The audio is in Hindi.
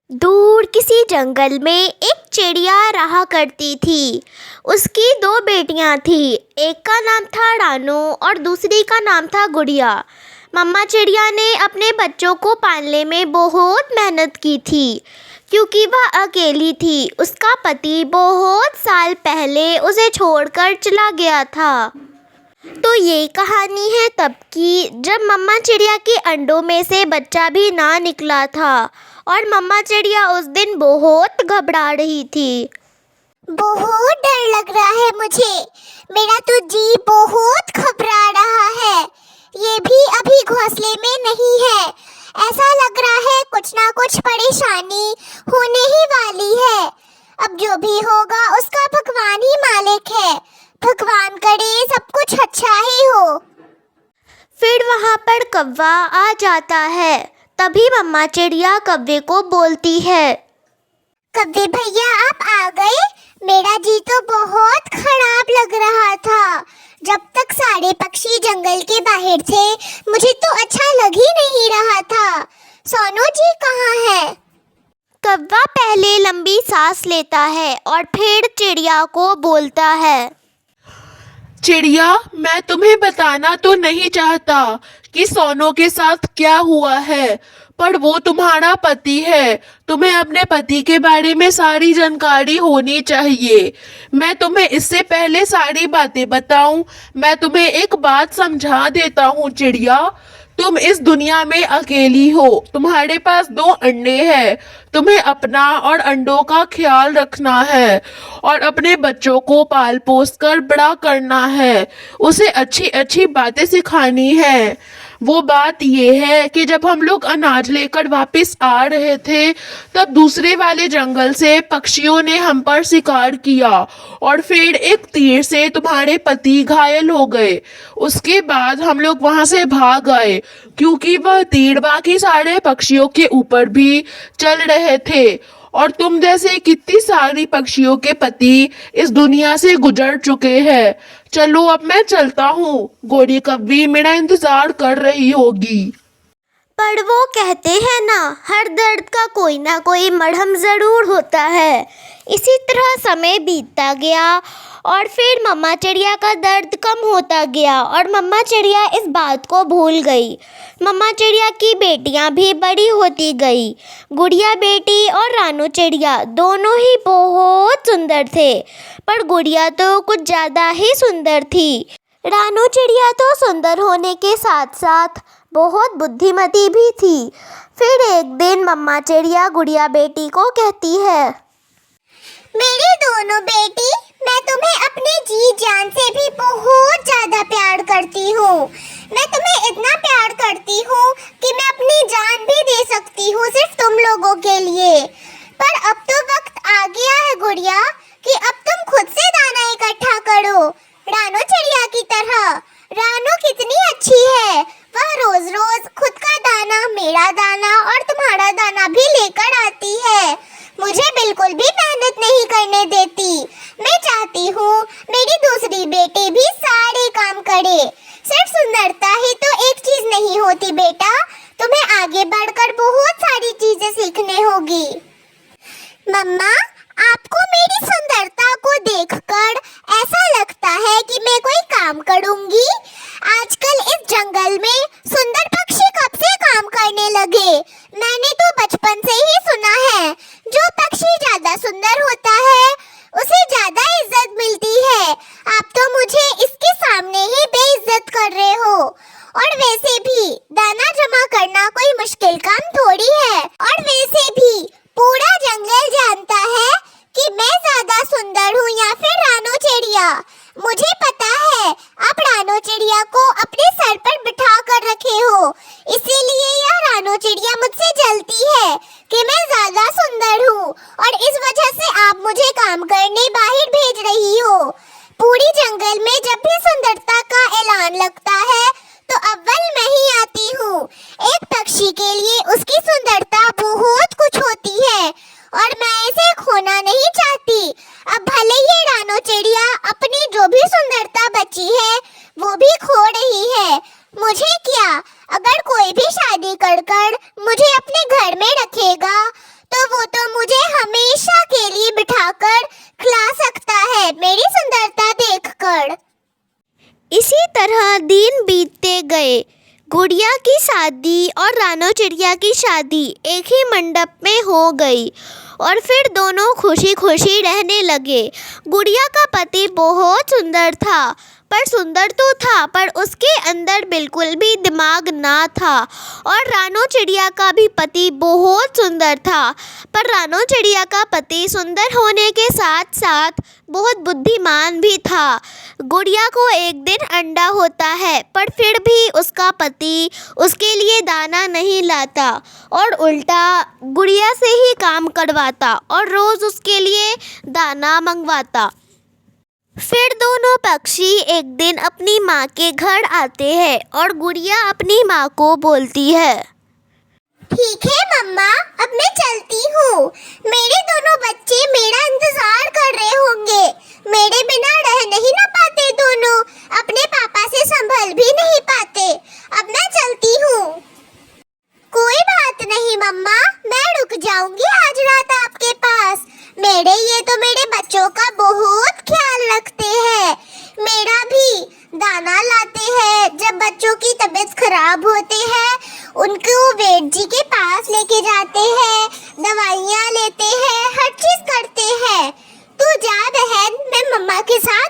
दूर किसी जंगल में एक चिड़िया रहा करती थी। उसकी दो बेटियां थीं। एक का नाम था रानू और दूसरी का नाम था गुड़िया। मम्मा चिड़िया ने अपने बच्चों को पालने में बहुत मेहनत की थी, क्योंकि वह अकेली थी। उसका पति बहुत साल पहले उसे छोड़कर चला गया था। तो ये कहानी है तब की, जब मम्मा चिड़िया के अंडों में से बच्चा भी ना निकला था और मम्मा चिड़िया उस दिन बहुत घबरा रही थी। बहुत डर लग रहा है मुझे। मेरा तो जी बहुत घबरा रहा है। ये भी अभी घोंसले में नहीं है। ऐसा लग रहा है कुछ ना कुछ परेशानी होने ही वाली है। अब जो भी होगा उसका भगवान ही मालिक है। भगवान करे सब कुछ अच्छा ही हो। फिर वहाँ पर कौवा आ जाता है। तभी मम्मा चिड़िया कौवे को बोलती है, कौवे भैया आप आ गए। मेरा जी तो बहुत खराब लग रहा था। जब तक सारे पक्षी जंगल के बाहर थे मुझे तो अच्छा लग ही नहीं रहा था। सोनू जी कहाँ है? कौवा पहले लंबी सांस लेता है और फिर चिड़िया को बोलता है, चिड़िया, मैं तुम्हें बताना तो नहीं चाहता कि सोनू के साथ क्या हुआ है, पर वो तुम्हारा पति है। तुम्हें अपने पति के बारे में सारी जानकारी होनी चाहिए। मैं तुम्हें इससे पहले सारी बातें बताऊं, मैं तुम्हें एक बात समझा देता हूँ चिड़िया। तुम इस दुनिया में अकेली हो। तुम्हारे पास दो अंडे हैं। तुम्हें अपना और अंडों का ख्याल रखना है और अपने बच्चों को पाल पोस कर बड़ा करना है। उसे अच्छी अच्छी बातें सिखानी है। वो बात ये है कि जब हम लोग अनाज लेकर वापस आ रहे थे तब दूसरे वाले जंगल से पक्षियों ने हम पर शिकार किया और फिर एक तीर से तुम्हारे पति घायल हो गए। उसके बाद हम लोग वहां से भाग आए, क्योंकि वह तीर बाकी सारे पक्षियों के ऊपर भी चल रहे थे और तुम जैसे कितनी सारी पक्षियों के पति इस दुनिया से गुजर चुके हैं। चलो अब मैं चलता हूँ। गोरी कौवी मेरा इंतजार कर रही होगी। पर वो कहते हैं ना, हर दर्द का कोई ना कोई मरहम ज़रूर होता है। इसी तरह समय बीतता गया और फिर मम्मा चिड़िया का दर्द कम होता गया और मम्मा चिड़िया इस बात को भूल गई। मम्मा चिड़िया की बेटियां भी बड़ी होती गई। गुड़िया बेटी और रानू चिड़िया दोनों ही बहुत सुंदर थे, पर गुड़िया तो कुछ ज़्यादा ही सुंदर थी। रानू चिड़िया तो सुंदर होने के साथ साथ बहुत बुद्धिमती भी थी। फिर एक दिन मम्मा चिड़िया गुड़िया बेटी को कहती है, मेरी दोनों बेटी, मैं तुम्हें अपने जी जान से भी बहुत ज्यादा प्यार करती हूँ। मैं तुम्हें इतना प्यार करती हूँ कि मैं अपनी जान भी दे सकती हूँ सिर्फ तुम लोगों के लिए। पर अब तो वक्त आ गया है गुड़िया कि अब तुम खुद से दाना इकट्ठा करो, रानू चिड़िया की तरह। रानू कितनी अच्छी है। वह रोज रोज खुद का दाना, मेरा दाना और तुम्हारा दाना भी लेकर आती है। मुझे बिल्कुल भी मेहनत नहीं करने देती। मैं चाहती हूँ मेरी दूसरी बेटी भी सारे काम करे। सिर्फ सुंदरता ही तो एक चीज नहीं होती बेटा। तुम्हें आगे बढ़कर बहुत सारी चीजें सीखने होगी। मम्मा, आपको मेरी सुंदरता को देखकर ऐसा लगता है कि मैं कोई काम करूंगी? आजकल इस जंगल में सुंदर पक्षी कब से काम करने लगे? मैंने तो बचपन से ही सुना है, जो पक्षी ज्यादा सुंदर होता है उसे ज्यादा इज्जत मिलती है। आप तो मुझे इसके सामने ही बेइज्जत कर रहे हो। और वैसे भी दाना जमा करना कोई मुश्किल काम थोड़ी है। और वैसे भी पूरा जंगल जानता है कि मैं ज्यादा सुंदर हूँ या फिर रानू चिड़िया। मुझे पता है आप रानू चिड़िया को अपने सर पर बिठा कर रखे हो, इसीलिए यह रानू चिड़िया मुझसे जलती है कि मैं ज्यादा सुंदर हूँ और इस वजह से आप मुझे काम करने बाहर भेज रही हो। पूरी जंगल में जब भी सुंदरता का ऐलान लगता है तो अव्वल मैं ही आती हूँ। एक पक्षी के लिए उसकी सुंदरता बहुत कुछ होती है और मैं इसे खोना नहीं चाहती। अब भले ही रानू चिड़िया अपनी जो भी सुंदरता बची है वो भी खो रही है। मुझे क्या, अगर कोई भी शादी कर कर मुझे अपने घर में रखेगा तो वो और रानो चिड़िया की शादी एक ही मंडप में हो गई और फिर दोनों खुशी खुशी रहने लगे। गुड़िया का पति बहुत सुंदर था, पर सुंदर तो था पर उसके अंदर बिल्कुल भी दिमाग ना था। और रानो चिड़िया का भी पति बहुत सुंदर था, पर रानो चिड़िया का पति सुंदर होने के साथ साथ बहुत बुद्धिमान भी था। गुड़िया को एक दिन अंडा होता है, पर फिर भी उसका पति उसके लिए दाना नहीं लाता और उल्टा गुड़िया से ही काम करवाता और रोज़ उसके लिए दाना मंगवाता। फिर दोनों पक्षी एक दिन अपनी माँ के घर आते हैं और गुड़िया अपनी माँ को बोलती है, ठीक है मम्मा, अब मैं चलती हूँ। मेरे दोनों बच्चे मेरा इंतजार कर रहे होंगे। मेरे बिना रह नहीं ना पाते दोनों, अपने पापा से संभल भी नहीं पाते। अब मैं चलती हूँ। कोई बात नहीं मम्मा, मैं रुक जाऊंगी आज रात आपके पास। ये तो मेरे बच्चों का बहुत ख्याल रखते हैं। मेरा भी दाना लाते हैं, जब बच्चों की तबीयत खराब होती है उनको वेद जी के पास लेके जाते हैं, दवाइयाँ लेते हैं, हर चीज करते हैं। तू जा बहन, मैं मम्मा के साथ